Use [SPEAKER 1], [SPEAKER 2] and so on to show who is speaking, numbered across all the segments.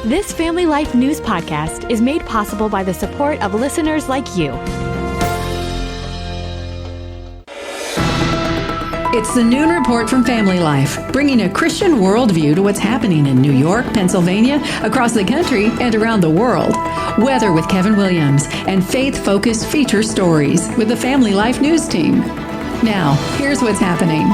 [SPEAKER 1] This Family Life News podcast is made possible by the support of listeners like you.
[SPEAKER 2] It's the Noon Report from Family Life, bringing a Christian worldview to what's happening in New York, Pennsylvania, across the country, and around the world. Weather with Kevin Williams, and faith-focused feature stories with the Family Life News team. Now, here's what's happening.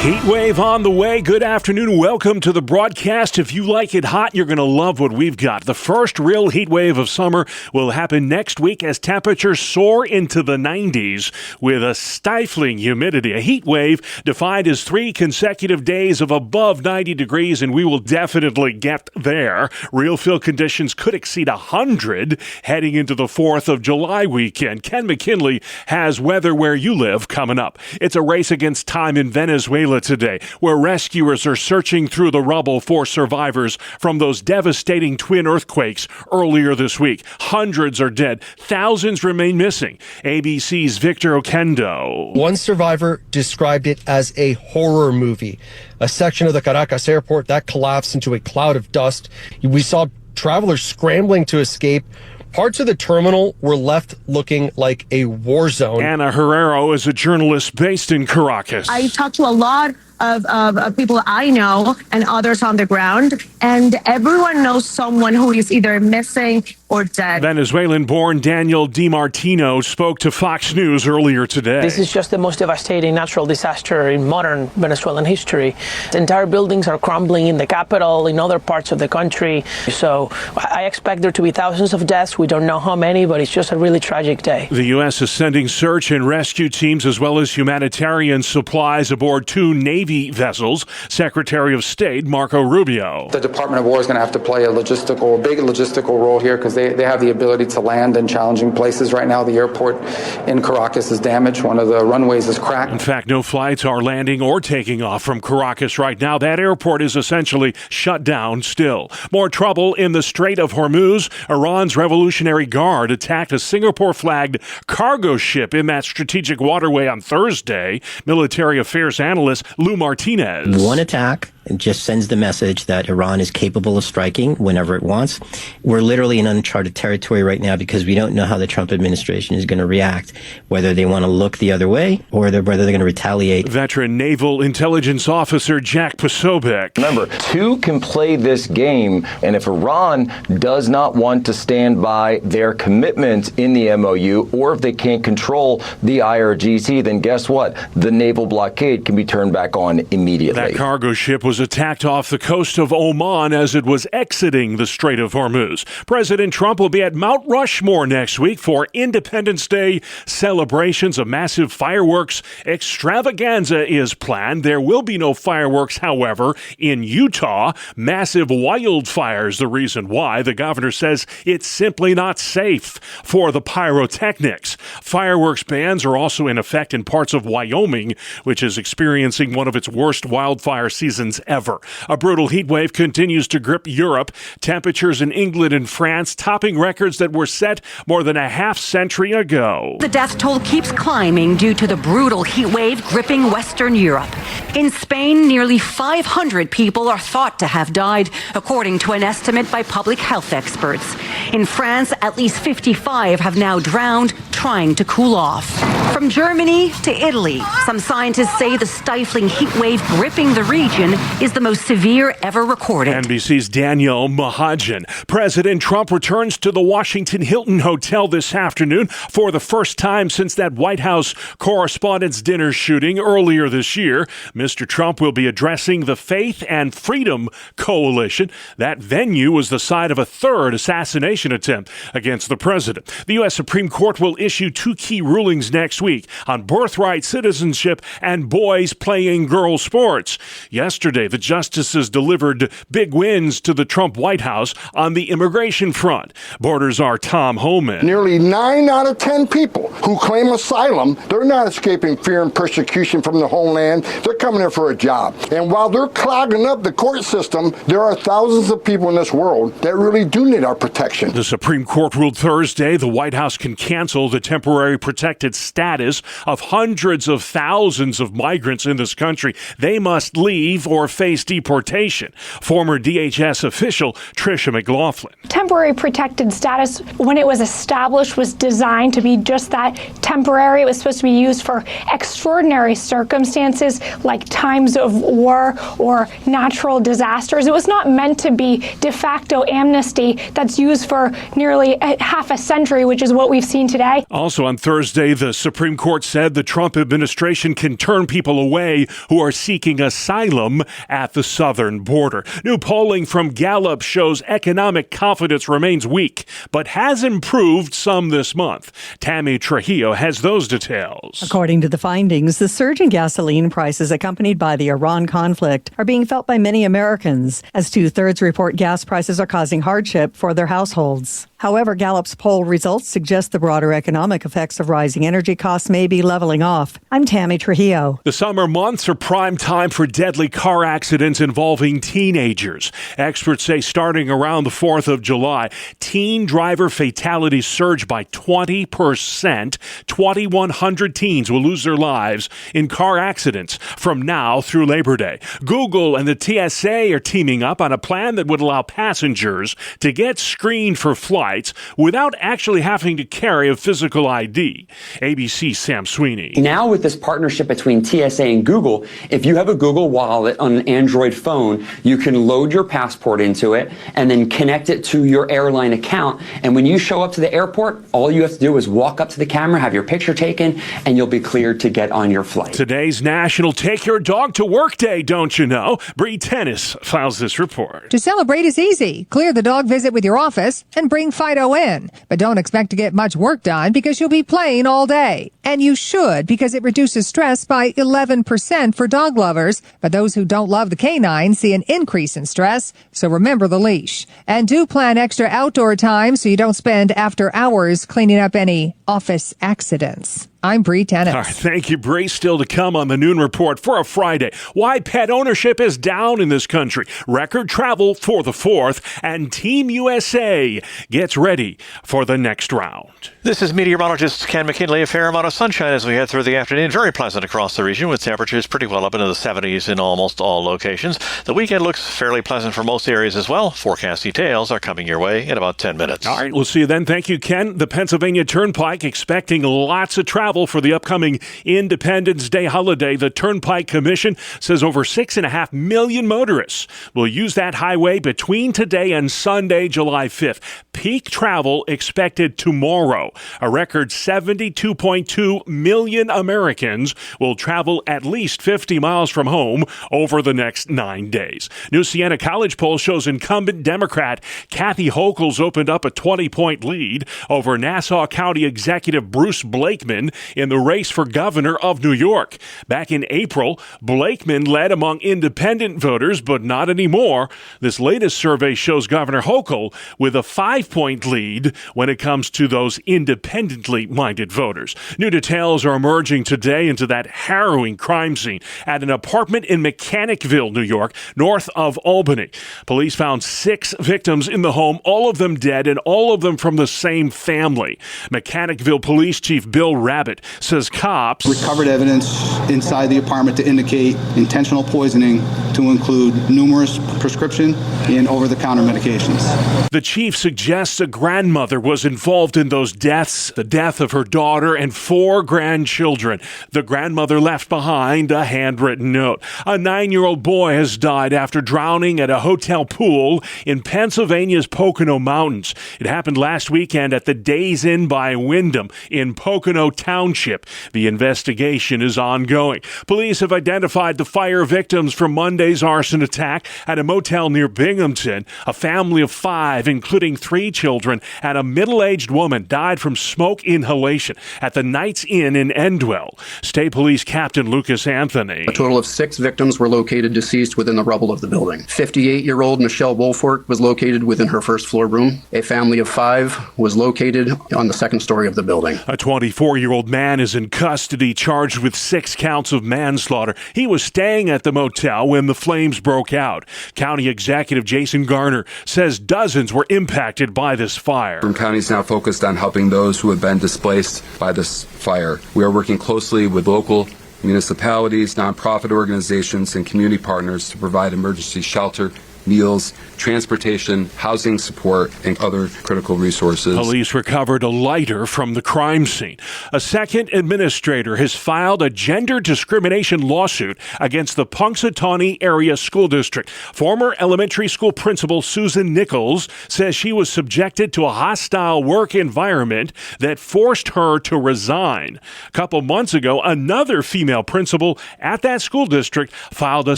[SPEAKER 3] Heat wave on the way. Good afternoon. Welcome to the broadcast. If you like it hot, you're going to love what we've got. The first real heat wave of summer will happen next week as temperatures soar into the 90s with a stifling humidity. A heat wave defined as 3 consecutive days of above 90 degrees, and we will definitely get there. Real feel conditions could exceed 100 heading into the 4th of July weekend. Ken McKinley has weather where you live coming up. It's a race against time in Venezuela today, where rescuers are searching through the rubble for survivors from those devastating twin earthquakes earlier this week. Hundreds are dead. Thousands remain missing. ABC's Victor Oquendo.
[SPEAKER 4] One survivor described it as a horror movie. A section of the Caracas airport that collapsed into a cloud of dust. We saw travelers scrambling to escape. Parts of the terminal were left looking like a war zone.
[SPEAKER 3] Ana Herrero is a journalist based in Caracas.
[SPEAKER 5] I talked to a lot of people I know and others on the ground, and everyone knows someone who is either missing or dead.
[SPEAKER 3] Venezuelan-born Daniel DiMartino spoke to Fox News earlier today.
[SPEAKER 6] This is just the most devastating natural disaster in modern Venezuelan history. The entire buildings are crumbling in the capital, in other parts of the country. So I expect there to be thousands of deaths. We don't know how many, but it's just a really tragic day.
[SPEAKER 3] The U.S. is sending search and rescue teams as well as humanitarian supplies aboard 2 Navy vessels. Secretary of State Marco Rubio.
[SPEAKER 7] The Department of War is going to have to play a big logistical role here because they have the ability to land in challenging places. Right now, the airport in Caracas is damaged. One of the runways is cracked.
[SPEAKER 3] In fact, no flights are landing or taking off from Caracas right now. That airport is essentially shut down still. More trouble in the Strait of Hormuz. Iran's Revolutionary Guard attacked a Singapore-flagged cargo ship in that strategic waterway on Thursday. Military affairs analyst Lou Martinez.
[SPEAKER 8] One attack just sends the message that Iran is capable of striking whenever it wants. We're literally in uncharted territory right now because we don't know how the Trump administration is going to react, whether they want to look the other way or whether they're going to retaliate.
[SPEAKER 3] Veteran Naval Intelligence Officer Jack Posobiec.
[SPEAKER 9] Remember, 2 can play this game, and if Iran does not want to stand by their commitment in the MOU, or if they can't control the IRGC, then guess what? The naval blockade can be turned back on immediately.
[SPEAKER 3] That cargo ship was attacked off the coast of Oman as it was exiting the Strait of Hormuz. President Trump will be at Mount Rushmore next week for Independence Day celebrations. A massive fireworks extravaganza is planned. There will be no fireworks, however, in Utah. Massive wildfires, the reason why. The governor says it's simply not safe for the pyrotechnics. Fireworks bans are also in effect in parts of Wyoming, which is experiencing one of its worst wildfire seasons ever. A brutal heat wave continues to grip Europe. Temperatures in England and France topping records that were set more than a half-century ago.
[SPEAKER 10] The death toll keeps climbing due to the brutal heat wave gripping Western Europe. In Spain, nearly 500 people are thought to have died, according to an estimate by public health experts. In France, at least 55 have now drowned trying to cool off. From Germany to Italy, some scientists say the stifling heat wave gripping the region is the most severe ever recorded.
[SPEAKER 3] NBC's Daniel Mahajan. President Trump returns to the Washington Hilton Hotel this afternoon for the first time since that White House Correspondents' Dinner shooting earlier this year. Mr. Trump will be addressing the Faith and Freedom Coalition. That venue was the site of a third assassination attempt against the president. The U.S. Supreme Court will issue 2 key rulings next week on birthright citizenship and boys playing girls sports. Yesterday, the justices delivered big wins to the Trump White House on the immigration front. Borders are Tom Homan.
[SPEAKER 11] Nearly 9 out of 10 people who claim asylum, they're not escaping fear and persecution from the homeland. They're coming here for a job. And while they're clogging up the court system, there are thousands of people in this world that really do need our protection.
[SPEAKER 3] The Supreme Court ruled Thursday the White House can cancel the temporary protected status status of hundreds of thousands of migrants in this country. They must leave or face deportation. Former DHS official Tricia McLaughlin.
[SPEAKER 12] Temporary protected status, when it was established, was designed to be just that, temporary. It was supposed to be used for extraordinary circumstances like times of war or natural disasters. It was not meant to be de facto amnesty that's used for nearly half a century, which is what we've seen today.
[SPEAKER 3] Also on Thursday, the Supreme Court said the Trump administration can turn people away who are seeking asylum at the southern border. New polling from Gallup shows economic confidence remains weak, but has improved some this month. Tammy Trujillo has those details.
[SPEAKER 13] According to the findings, the surge in gasoline prices accompanied by the Iran conflict are being felt by many Americans, as 2/3 report gas prices are causing hardship for their households. However, Gallup's poll results suggest the broader economic effects of rising energy costs may be leveling off. I'm Tammy Trujillo.
[SPEAKER 3] The summer months are prime time for deadly car accidents involving teenagers. Experts say starting around the 4th of July, teen driver fatalities surge by 20%. 2,100 teens will lose their lives in car accidents from now through Labor Day. Google and the TSA are teaming up on a plan that would allow passengers to get screened for flights without actually having to carry a physical ID. ABC's Sam Sweeney.
[SPEAKER 14] Now with this partnership between TSA and Google, if you have a Google Wallet on an Android phone, you can load your passport into it and then connect it to your airline account. And when you show up to the airport, all you have to do is walk up to the camera, have your picture taken, and you'll be cleared to get on your flight.
[SPEAKER 3] Today's National Take Your Dog to Work Day, don't you know? Bree Tennis files this report.
[SPEAKER 15] To celebrate is easy. Clear the dog visit with your office and bring Fido in. But don't expect to get much work done because you'll be playing all day. And you should, because it reduces stress by 11% for dog lovers. But those who don't love the canine see an increase in stress. So remember the leash. And do plan extra outdoor time so you don't spend after hours cleaning up any office accidents. I'm Bree Tennis.
[SPEAKER 3] All right, thank you, Bree. Still to come on the Noon Report for a Friday. Why pet ownership is down in this country. Record travel for the 4th. And Team USA gets ready for the next round.
[SPEAKER 16] This is meteorologist Ken McKinley. A fair amount of sunshine as we head through the afternoon. Very pleasant across the region with temperatures pretty well up into the 70s in almost all locations. The weekend looks fairly pleasant for most areas as well. Forecast details are coming your way in about 10 minutes.
[SPEAKER 3] All right, we'll see you then. Thank you, Ken. The Pennsylvania Turnpike expecting lots of travel for the upcoming Independence Day holiday. The Turnpike Commission says over 6.5 million motorists will use that highway between today and Sunday, July 5th. Peak travel expected tomorrow. A record 72.2 million Americans will travel at least 50 miles from home over the next 9 days. New Siena College poll shows incumbent Democrat Kathy Hochul's opened up a 20-point lead over Nassau County Executive Bruce Blakeman in the race for governor of New York. Back in April, Blakeman led among independent voters, but not anymore. This latest survey shows Governor Hochul with a 5-point lead when it comes to those independently minded voters. New details are emerging today into that harrowing crime scene at an apartment in Mechanicville, New York, north of Albany. Police found 6 victims in the home, all of them dead and all of them from the same family. Mechanicville Police Chief Bill Rabbit says cops
[SPEAKER 17] recovered evidence inside the apartment to indicate intentional poisoning to include numerous prescription and over-the-counter medications.
[SPEAKER 3] The chief suggests a grandmother was involved in those deaths, the death of her daughter and 4 grandchildren. The grandmother left behind a handwritten note. A 9-year-old boy has died after drowning at a hotel pool in Pennsylvania's Pocono Mountains. It happened last weekend at the Days Inn by Wyndham in Pocono Township. The investigation is ongoing. Police have identified the fire victims from Monday's arson attack at a motel near Binghamton. A family of 5, including 3 children and a middle-aged woman, died from smoke inhalation at the Knights Inn in Endwell. State Police Captain Lucas Anthony.
[SPEAKER 18] A total of 6 victims were located deceased within the rubble of the building. 58-year-old Michelle Wolfort was located within her first-floor room. A family of 5 was located on the second story of the building.
[SPEAKER 3] A 24-year-old man is in custody, charged with 6 counts of manslaughter. He was staying at the motel when the flames broke out. County Executive Jason Garner says dozens were impacted by this fire.
[SPEAKER 19] Broome County is now focused on helping those who have been displaced by this fire. We are working closely with local municipalities, nonprofit organizations, and community partners to provide emergency shelter, meals, transportation, housing support, and other critical resources.
[SPEAKER 3] Police recovered a lighter from the crime scene. A second administrator has filed a gender discrimination lawsuit against the Punxsutawney Area School District. Former elementary school principal Susan Nichols says she was subjected to a hostile work environment that forced her to resign. A couple months ago, another female principal at that school district filed a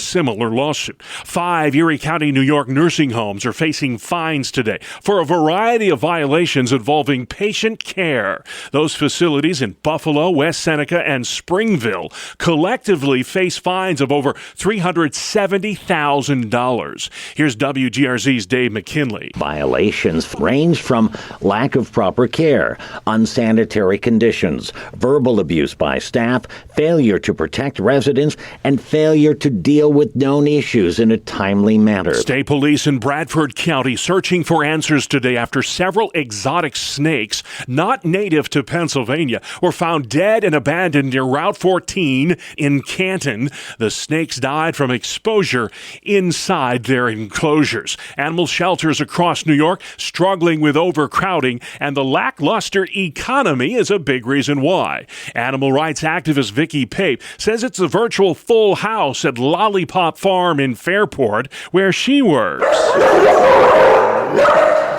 [SPEAKER 3] similar lawsuit. 5 Erie County, New York nursing homes are facing fines today for a variety of violations involving patient care. Those facilities in Buffalo, West Seneca, and Springville collectively face fines of over $370,000. Here's WGRZ's Dave McKinley.
[SPEAKER 20] Violations range from lack of proper care, unsanitary conditions, verbal abuse by staff, failure to protect residents, and failure to deal with known issues in a timely manner.
[SPEAKER 3] State police in Bradford County searching for answers today after several exotic snakes, not native to Pennsylvania, were found dead and abandoned near Route 14 in Canton. The snakes died from exposure inside their enclosures. Animal shelters across New York struggling with overcrowding, and the lackluster economy is a big reason why. Animal rights activist Vicky Pape says it's a virtual full house at Lollipop Farm in Fairport, where she works.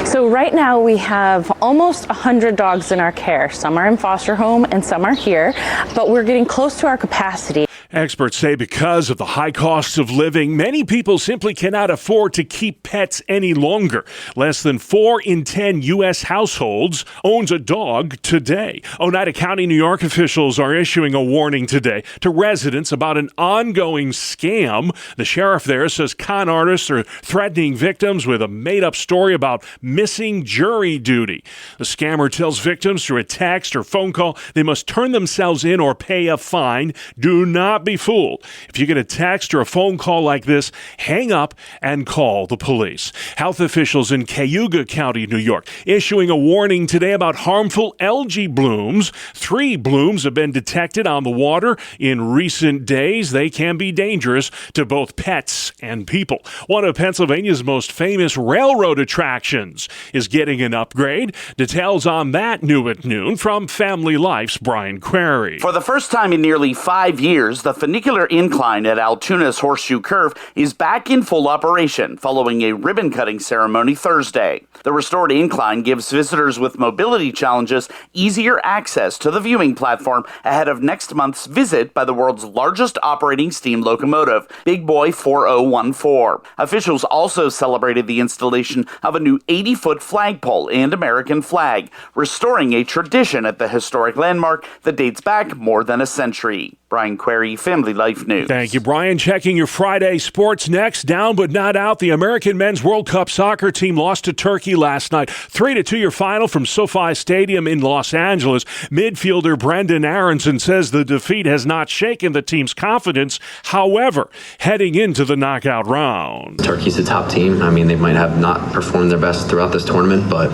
[SPEAKER 21] So right now we have almost 100 dogs in our care. Some are in foster home and some are here, but we're getting close to our capacity.
[SPEAKER 3] Experts say because of the high costs of living, many people simply cannot afford to keep pets any longer. Less than 4 in 10 U.S. households owns a dog today. Oneida County, New York officials are issuing a warning today to residents about an ongoing scam. The sheriff there says con artists are threatening victims with a made-up story about missing jury duty. The scammer tells victims through a text or phone call they must turn themselves in or pay a fine. Do not be fooled. If you get a text or a phone call like this, hang up and call the police. Health officials in Cayuga County, New York, issuing a warning today about harmful algae blooms. 3 blooms have been detected on the water in recent days. They can be dangerous to both pets and people. One of Pennsylvania's most famous railroad attractions is getting an upgrade. Details on that new at noon from Family Life's Brian Query.
[SPEAKER 22] For the first time in nearly 5 years, the funicular incline at Altoona's Horseshoe Curve is back in full operation following a ribbon-cutting ceremony Thursday. The restored incline gives visitors with mobility challenges easier access to the viewing platform ahead of next month's visit by the world's largest operating steam locomotive, Big Boy 4014. Officials also celebrated the installation of a new 80-foot flagpole and American flag, restoring a tradition at the historic landmark that dates back more than a century. Brian Query, Family Life News.
[SPEAKER 3] Thank you, Brian. Checking your Friday sports next. Down but not out. The American men's World Cup soccer team lost to Turkey last night. 3-2 your final from SoFi Stadium in Los Angeles. Midfielder Brendan Aronson says the defeat has not shaken the team's confidence. However, heading into the knockout round.
[SPEAKER 23] Turkey's a top team. I mean, they might have not performed their best throughout this tournament, but,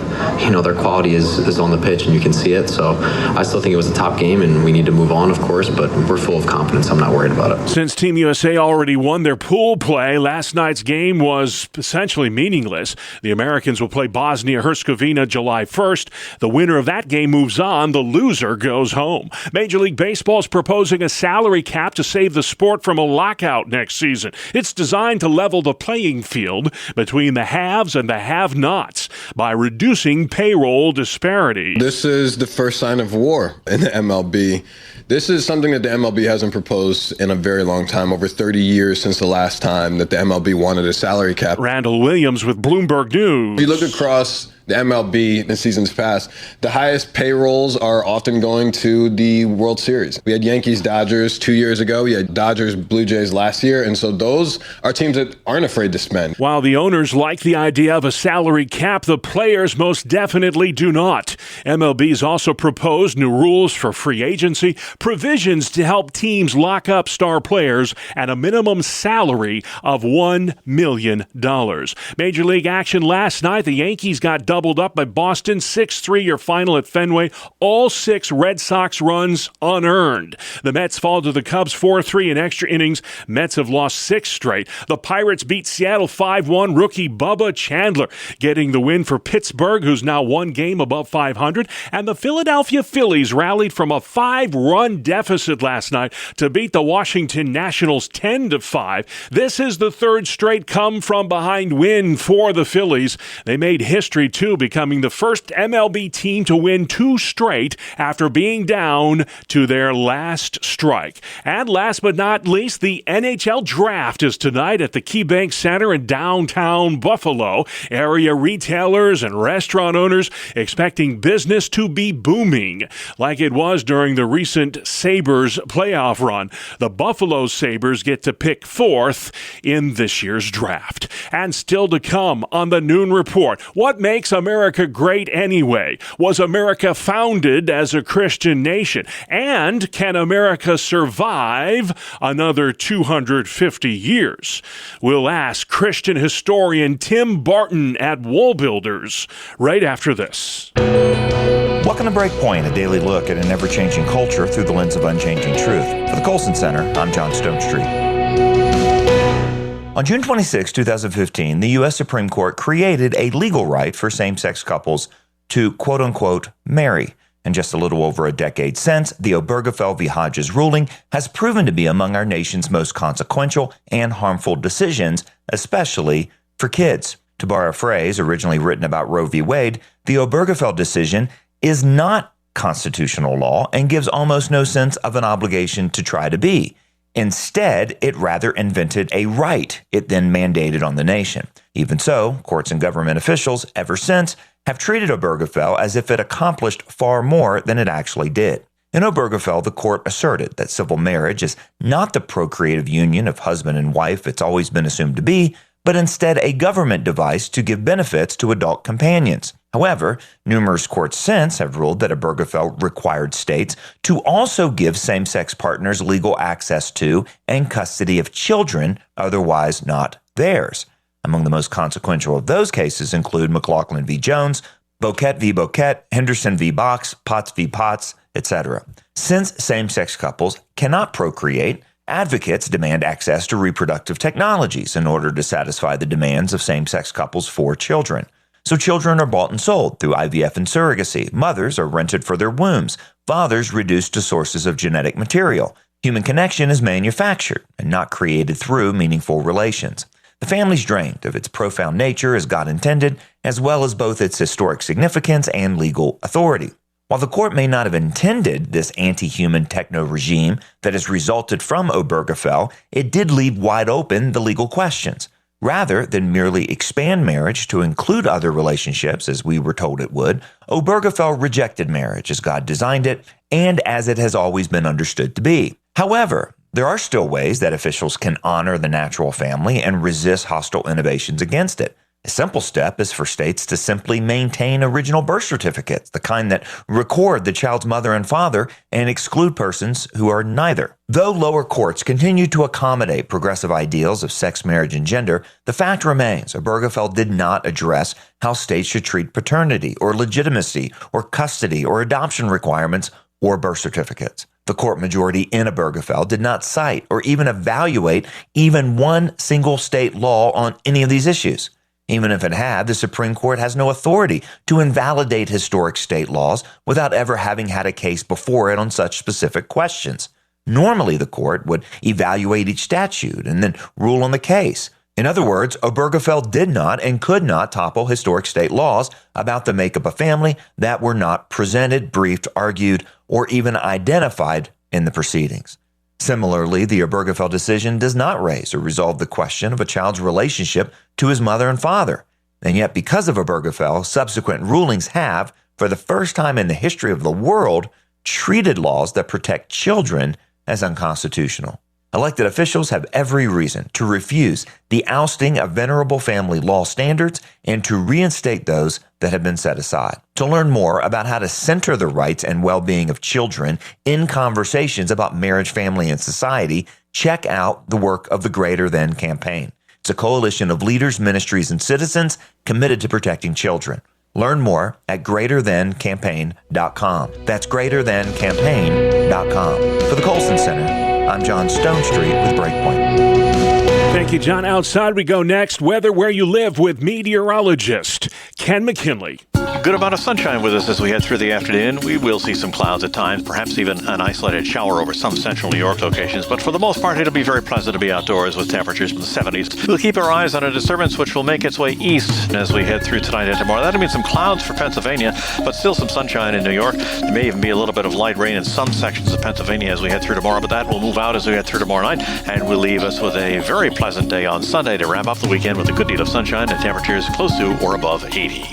[SPEAKER 23] their quality is on the pitch and you can see it. So I still think it was a top game and we need to move on, of course, but we're full of confidence. I'm not worried about it.
[SPEAKER 3] Since Team USA already won their pool play, last night's game was essentially meaningless. The Americans will play Bosnia-Herzegovina July 1st. The winner of that game moves on. The loser goes home. Major League Baseball is proposing a salary cap to save the sport from a lockout next season. It's designed to level the playing field between the haves and the have-nots by reducing payroll disparity.
[SPEAKER 24] This is the first sign of war in the MLB. This is something that the MLB hasn't proposed in a very long time, over 30 years since the last time that the MLB wanted a salary cap.
[SPEAKER 3] Randall Williams with Bloomberg News.
[SPEAKER 24] If you look across the MLB in seasons past, the highest payrolls are often going to the World Series. We had Yankees, Dodgers 2 years ago. We had Dodgers, Blue Jays last year. And so those are teams that aren't afraid to spend.
[SPEAKER 3] While the owners like the idea of a salary cap, the players most definitely do not. MLB's also proposed new rules for free agency, provisions to help teams lock up star players, and a minimum salary of $1 million. Major League action last night. The Yankees got doubled up by Boston, 6-3 your final at Fenway. All 6 Red Sox runs unearned. The Mets fall to the Cubs 4-3 in extra innings. Mets have lost 6 straight. The Pirates beat Seattle 5-1. Rookie Bubba Chandler getting the win for Pittsburgh, who's now 1 game above 500. And the Philadelphia Phillies rallied from a 5-run deficit last night to beat the Washington Nationals 10-5. This is the 3rd straight come-from-behind win for the Phillies. They made history, too, becoming the first MLB team to win 2 straight after being down to their last strike. And last but not least, the NHL Draft is tonight at the KeyBank Center in downtown Buffalo. Area retailers and restaurant owners expecting business to be booming like it was during the recent Sabres playoff run. The Buffalo Sabres get to pick 4th in this year's draft. And still to come on the Noon Report, what makes America great anyway? Was America founded as a Christian nation? And can America survive another 250 years? We'll ask Christian historian Tim Barton at Wall Builders right after this.
[SPEAKER 1] Welcome to Breakpoint, a daily look at an ever-changing culture through the lens of unchanging truth. For the Colson Center, I'm John Stonestreet. On June 26, 2015, the U.S. Supreme Court created a legal right for same-sex couples to, quote-unquote, marry. And just a little over a decade since, the Obergefell v. Hodges ruling has proven to be among our nation's most consequential and harmful decisions, especially for kids. To borrow a phrase originally written about Roe v. Wade, the Obergefell decision is not constitutional law and gives almost no sense of an obligation to try to be. Instead, it rather invented a right it then mandated on the nation. Even so, courts and government officials ever since have treated Obergefell as if it accomplished far more than it actually did. In Obergefell, the court asserted that civil marriage is not the procreative union of husband and wife it's always been assumed to be, but instead a government device to give benefits to adult companions. However, numerous courts since have ruled that Obergefell required states to also give same-sex partners legal access to and custody of children otherwise not theirs. Among the most consequential of those cases include McLaughlin v. Jones, Boquette v. Boquette, Henderson v. Box, Potts v. Potts, etc. Since same-sex couples cannot procreate, advocates demand access to reproductive technologies in order to satisfy the demands of same-sex couples for children. So children are bought and sold through IVF and surrogacy. Mothers are rented for their wombs. Fathers reduced to sources of genetic material. Human connection is manufactured and not created through meaningful relations. The family's drained of its profound nature as God intended, as well as both its historic significance and legal authority. While the court may not have intended this anti-human techno-regime that has resulted from Obergefell, it did leave wide open the legal questions. Rather than merely expand marriage to include other relationships, as we were told it would, Obergefell rejected marriage as God designed it and as it has always been understood to be. However, there are still ways that officials can honor the natural family and resist hostile innovations against it. A simple step is for states to simply maintain original birth certificates, the kind that record the child's mother and father and exclude persons who are neither. Though lower courts continue to accommodate progressive ideals of sex, marriage, and gender, the fact remains Obergefell did not address how states should treat paternity or legitimacy or custody or adoption requirements or birth certificates. The court majority in Obergefell did not cite or even evaluate even one single state law on any of these issues. Even if it had, the Supreme Court has no authority to invalidate historic state laws without ever having had a case before it on such specific questions. Normally, the court would evaluate each statute and then rule on the case. In other words, Obergefell did not and could not topple historic state laws about the makeup of family that were not presented, briefed, argued, or even identified in the proceedings. Similarly, the Obergefell decision does not raise or resolve the question of a child's relationship to his mother and father. And yet, because of Obergefell, subsequent rulings have, for the first time in the history of the world, treated laws that protect children as unconstitutional. Elected officials have every reason to refuse the ousting of venerable family law standards and to reinstate those that have been set aside. To learn more about how to center the rights and well-being of children in conversations about marriage, family, and society, check out the work of the Greater Than campaign. It's a coalition of leaders, ministries, and citizens committed to protecting children. Learn more at greaterthancampaign.com. That's greaterthancampaign.com. For the Colson Center, I'm John Stonestreet with Breakpoint.
[SPEAKER 3] Thank you, John. Outside we go next. Weather where you live with meteorologist Ken McKinley.
[SPEAKER 16] Good amount of sunshine with us as we head through the afternoon. We will see some clouds at times, perhaps even an isolated shower over some central New York locations. But for the most part, it'll be very pleasant to be outdoors with temperatures in the 70s. We'll keep our eyes on a disturbance which will make its way east as we head through tonight and tomorrow. That'll mean some clouds for Pennsylvania, but still some sunshine in New York. There may even be a little bit of light rain in some sections of Pennsylvania as we head through tomorrow, but that will move out as we head through tomorrow night and will leave us with a very pleasant day on Sunday to wrap up the weekend with a good deal of sunshine and temperatures close to or above 80.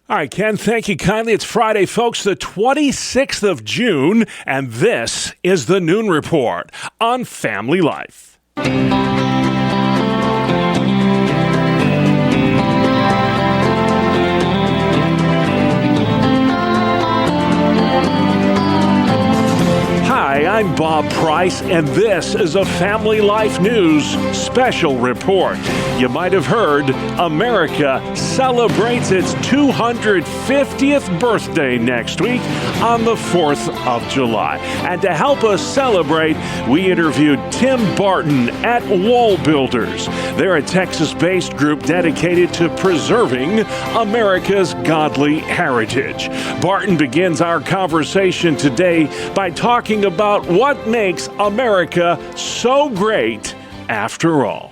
[SPEAKER 3] All right, Ken, thank you kindly. It's Friday, folks, the 26th of June, and this is the Noon Report on Family Life. Hi, I'm Bob Price, and this is a Family Life News special report. You might have heard America celebrates its 250th birthday next week on the 4th of July. And to help us celebrate, we interviewed Tim Barton at Wall Builders. They're a Texas-based group dedicated to preserving America's godly heritage. Barton begins our conversation today by talking about what makes America so great after all.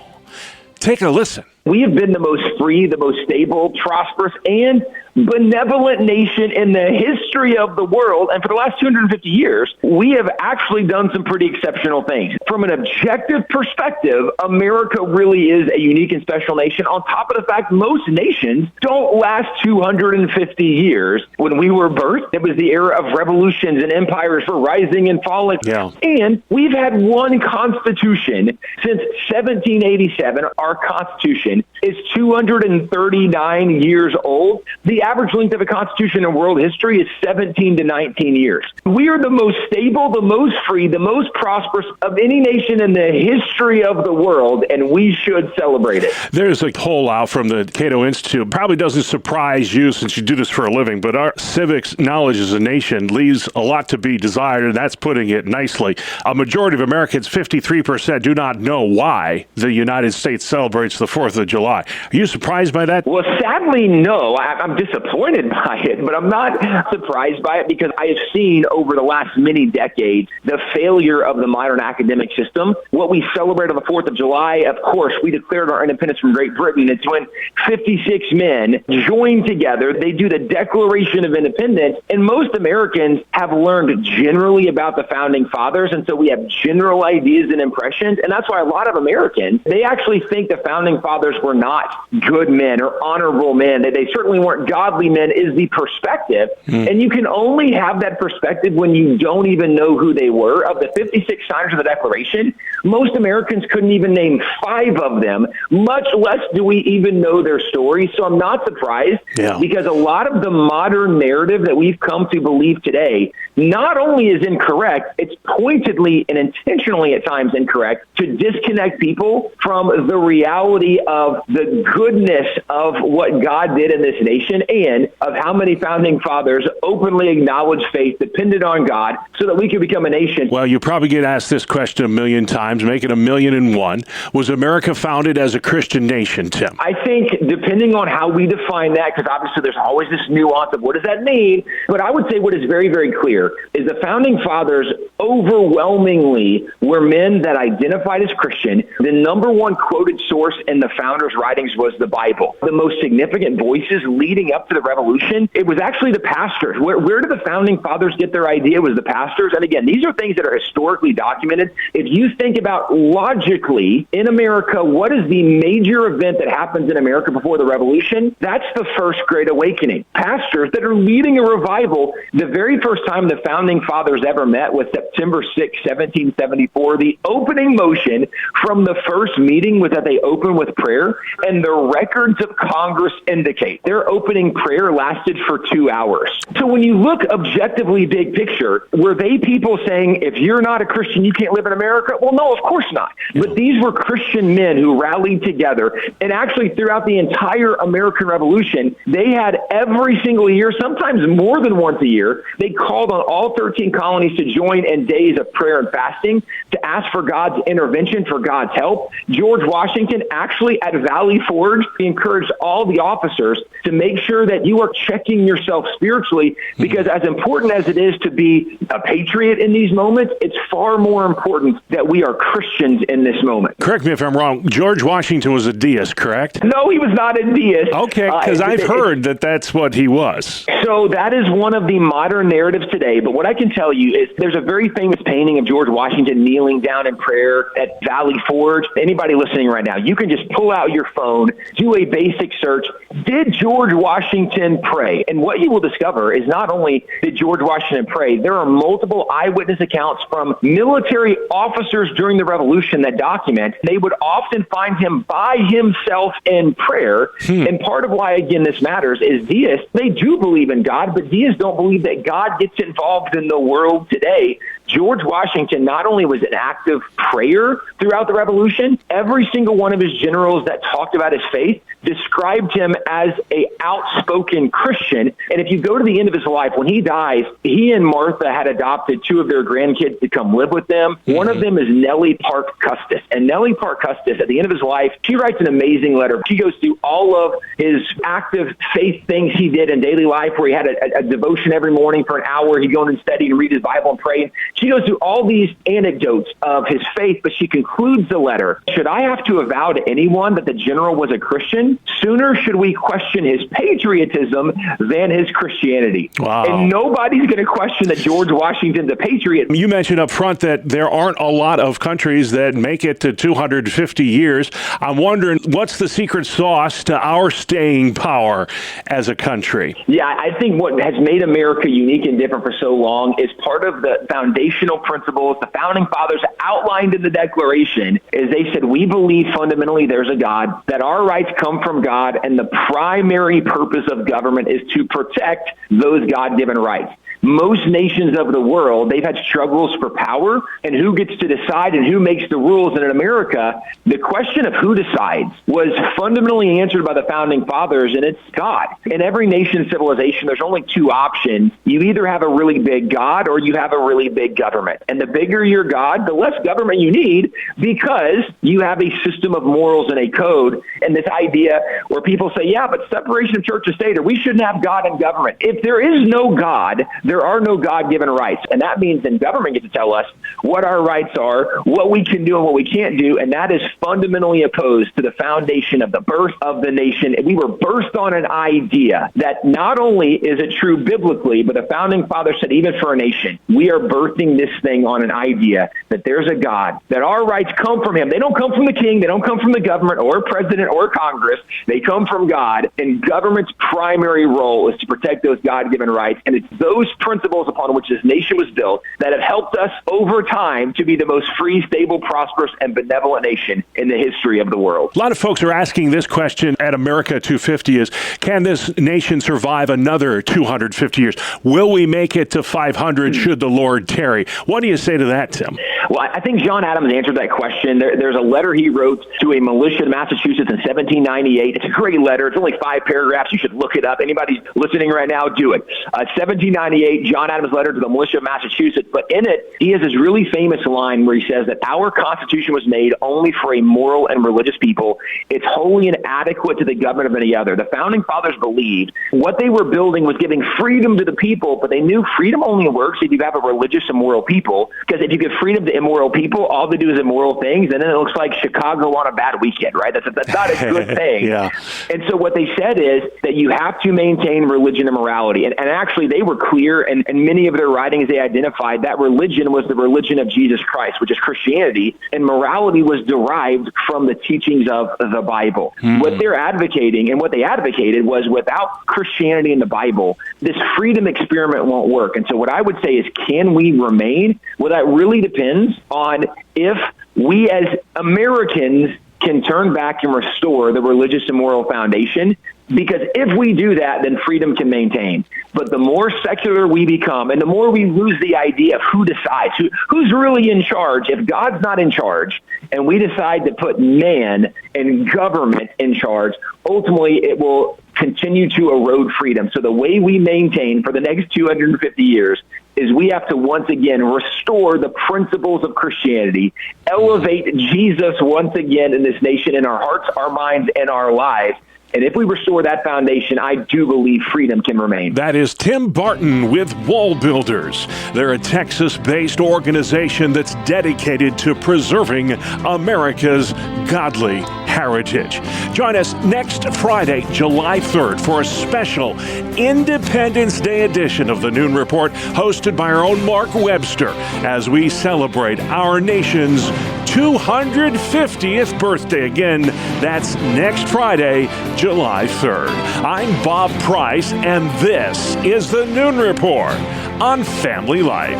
[SPEAKER 3] Take a listen.
[SPEAKER 2] We have been the most free, the most stable, prosperous, and benevolent nation in the history of the world. And for the last 250 years, we have actually done some pretty exceptional things. From an objective perspective, America really is a unique and special nation. On top of the fact, most nations don't last 250 years. When we were birthed, it was the era of revolutions and empires were rising and falling.
[SPEAKER 3] Yeah.
[SPEAKER 2] And we've had one constitution since 1787. Our constitution is 239 years old. The average length of a constitution in world history is 17 to 19 years. We are the most stable, the most free, the most prosperous of any nation in the history of the world, and we should celebrate it.
[SPEAKER 3] There's a poll out from the Cato Institute. Probably doesn't surprise you since you do this for a living, but our civics knowledge as a nation leaves a lot to be desired, and that's putting it nicely. A majority of Americans, 53%, do not know why the United States celebrates the 4th of July. Are you surprised by that?
[SPEAKER 2] Well, sadly, no. I'm disappointed by it, but I'm not surprised by it because I have seen over the last many decades the failure of the modern academic system. What we celebrate on the 4th of July, of course, we declared our independence from Great Britain. It's when 56 men join together. They do the Declaration of Independence, and most Americans have learned generally about the Founding Fathers, and so we have general ideas and impressions, and that's why a lot of Americans, they actually think the Founding Fathers were not good men or honorable men. They certainly weren't godly men, is the perspective. And you can only have that perspective when you don't even know who they were. Of the 56 signers of the Declaration, most Americans couldn't even name 5 of them, much less do we even know their stories. So I'm not surprised because a lot of the modern narrative that we've come to believe today not only is incorrect, it's pointedly and intentionally at times incorrect to disconnect people from the reality of the goodness of what God did in this nation and of how many founding fathers openly acknowledged faith, depended on God, so that we could become a nation.
[SPEAKER 3] Well, you probably get asked this question a million times, make it 1,000,001. Was America founded as a Christian nation, Tim?
[SPEAKER 2] I think depending on how we define that, because obviously there's always this nuance of what does that mean, but I would say what is very, very clear is the founding fathers overwhelmingly were men that identified as Christian. The number one quoted source in the founders' writings was the Bible. The most significant voices leading up to the revolution, it was actually the pastors. Where did the founding fathers get their idea? It was the pastors. And again, these are things that are historically documented. If you think about logically in America, what is the major event that happens in America before the Revolution, that's the first Great Awakening. Pastors that are leading a revival. The very first time the Founding Fathers ever met was September 6, 1774. The opening motion from the first meeting was that they opened with prayer, and the records of Congress indicate their opening prayer lasted for 2 hours. So when you look objectively big picture, were they people saying, if you're not a Christian, you can't live in America? Well, no, of course not. But these were Christian men who rallied together. And actually, throughout the entire American Revolution, they had every single year, sometimes more than once a year, they called on all 13 colonies to join in days of prayer and fasting to ask for God's intervention, for God's help. George Washington actually at Valley Forge encouraged all the officers to make sure that you are checking yourself spiritually, because as important as it is to be a patriot in these moments, it's far more important that we are Christians in this moment.
[SPEAKER 3] Correct me if I'm wrong. George Washington was a deist, correct?
[SPEAKER 2] No, he was not a deist.
[SPEAKER 3] Okay, because I've heard that that's what he was.
[SPEAKER 2] So that is one of the modern narratives today. But what I can tell you is there's a very famous painting of George Washington kneeling down in prayer at Valley Forge. Anybody listening right now, you can just pull out your phone, do a basic search. Did George Washington pray? And what you will discover is not only did George Washington pray, there are multiple eyewitness accounts from military officers during the Revolution that document they would often find him by himself in prayer. And part of why, again, this matters is deists, they do believe in God, but deists don't believe that God gets involved in the world today. George Washington not only was an active prayer throughout the Revolution, every single one of his generals that talked about his faith described him as a outspoken Christian. And if you go to the end of his life, when he dies, he and Martha had adopted 2 of their grandkids to come live with them. One of them is Nellie Park Custis. And Nellie Park Custis, at the end of his life, she writes an amazing letter. She goes through all of his active faith things he did in daily life, where he had a devotion every morning for an hour. He'd go in and study and read his Bible and pray. She goes through all these anecdotes of his faith, but she concludes the letter. Should I have to avow to anyone that the general was a Christian, sooner should we question his patriotism than his Christianity.
[SPEAKER 3] Wow.
[SPEAKER 2] And nobody's going to question that George Washington's a patriot.
[SPEAKER 3] You mentioned up front that there aren't a lot of countries that make it to 250 years. I'm wondering, what's the secret sauce to our staying power as a country?
[SPEAKER 2] Yeah, I think what has made America unique and different for so long is part of the foundational principles the Founding Fathers outlined in the Declaration. Is they said, we believe fundamentally there's a God, that our rights come from God, and the primary purpose of government is to protect those God-given rights. Most nations of the world, they've had struggles for power and who gets to decide and who makes the rules. And in America, the question of who decides was fundamentally answered by the Founding Fathers, and it's God. In every nation civilization, there's only 2 options. You either have a really big God or you have a really big government. And the bigger your God, the less government you need, because you have a system of morals and a code. And this idea where people say, yeah, but separation of church and state, or we shouldn't have God and government. If there is no God, there are no God-given rights. And that means then government gets to tell us what our rights are, what we can do and what we can't do. And that is fundamentally opposed to the foundation of the birth of the nation. And we were birthed on an idea that not only is it true biblically, but the Founding Fathers said even for a nation, we are birthing this thing on an idea that there's a God, that our rights come from him. They don't come from the king. They don't come from the government or president or Congress. They come from God. And government's primary role is to protect those God-given rights. And it's those principles upon which this nation was built that have helped us over time to be the most free, stable, prosperous, and benevolent nation in the history of the world.
[SPEAKER 3] A lot of folks are asking this question at America 250 is, can this nation survive another 250 years? Will we make it to 500 should the Lord tarry? What do you say to that, Tim?
[SPEAKER 2] Well, I think John Adams answered that question. There's a letter he wrote to a militia in Massachusetts in 1798. It's a great letter. It's only 5 paragraphs. You should look it up. Anybody listening right now, do it. 1798, John Adams' letter to the militia of Massachusetts. But in it, he has this really famous line where he says that our Constitution was made only for a moral and religious people. It's wholly inadequate to the government of any other. The Founding Fathers believed what they were building was giving freedom to the people, but they knew freedom only works if you have a religious and moral people. Because if you give freedom to immoral people, all they do is immoral things, and then it looks like Chicago on a bad weekend, right? That's not a good thing.
[SPEAKER 3] Yeah.
[SPEAKER 2] And so what they said is that you have to maintain religion and morality. And actually, they were clear Scripture and many of their writings, they identified that religion was the religion of Jesus Christ, which is Christianity, and morality was derived from the teachings of the Bible. What they're advocating and what they advocated was without Christianity and the Bible, this freedom experiment won't work. And so what I would say is, can we remain? Well, that really depends on if we as Americans can turn back and restore the religious and moral foundation. Because if we do that, then freedom can maintain. But the more secular we become and the more we lose the idea of who decides, who's really in charge, if God's not in charge and we decide to put man and government in charge, ultimately it will continue to erode freedom. So the way we maintain for the next 250 years is we have to once again restore the principles of Christianity, elevate Jesus once again in this nation, in our hearts, our minds, and our lives. And if we restore that foundation, I do believe freedom can remain.
[SPEAKER 3] That is Tim Barton with Wall Builders. They're a Texas-based organization that's dedicated to preserving America's godly heritage. Join us next Friday, July 3rd, for a special Independence Day edition of the Noon Report, hosted by our own Mark Webster, as we celebrate our nation's 250th birthday. Again, that's next Friday, July 3rd. I'm Bob Price, and this is the Noon Report on Family Life.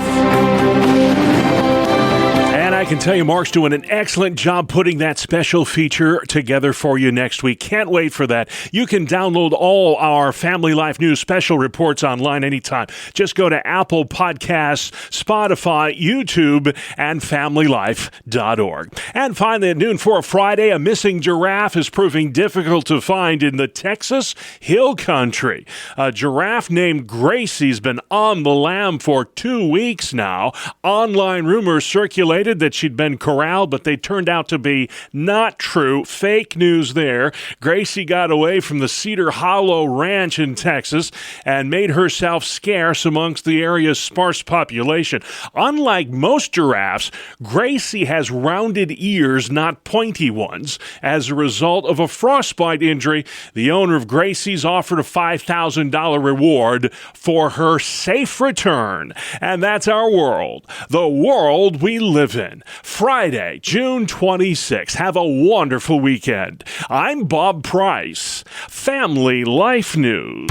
[SPEAKER 3] And I can tell you, Mark's doing an excellent job putting that special feature together for you next week. Can't wait for that. You can download all our Family Life News special reports online anytime. Just go to Apple Podcasts, Spotify, YouTube, and FamilyLife.org. And finally, at noon for a Friday, a missing giraffe is proving difficult to find in the Texas Hill Country. A giraffe named Gracie's been on the lam for 2 weeks now. Online rumors circulated that she'd been corralled, but they turned out to be not true. Fake news there. Gracie got away from the Cedar Hollow Ranch in Texas and made herself scarce amongst the area's sparse population. Unlike most giraffes, Gracie has rounded ears, not pointy ones. As a result of a frostbite injury, the owner of Gracie's offered a $5,000 reward for her safe return. And that's our world, the world we live in. Friday, June 26th. Have a wonderful weekend. I'm Bob Price, Family Life News.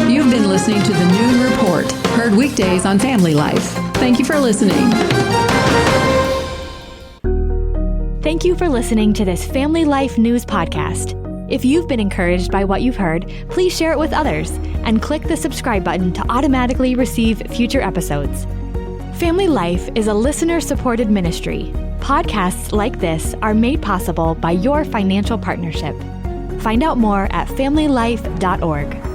[SPEAKER 4] You've been listening to the Noon Report, heard weekdays on Family Life. Thank you for listening.
[SPEAKER 5] Thank you for listening to this Family Life News podcast. If you've been encouraged by what you've heard, please share it with others and click the subscribe button to automatically receive future episodes. Family Life is a listener-supported ministry. Podcasts like this are made possible by your financial partnership. Find out more at familylife.org.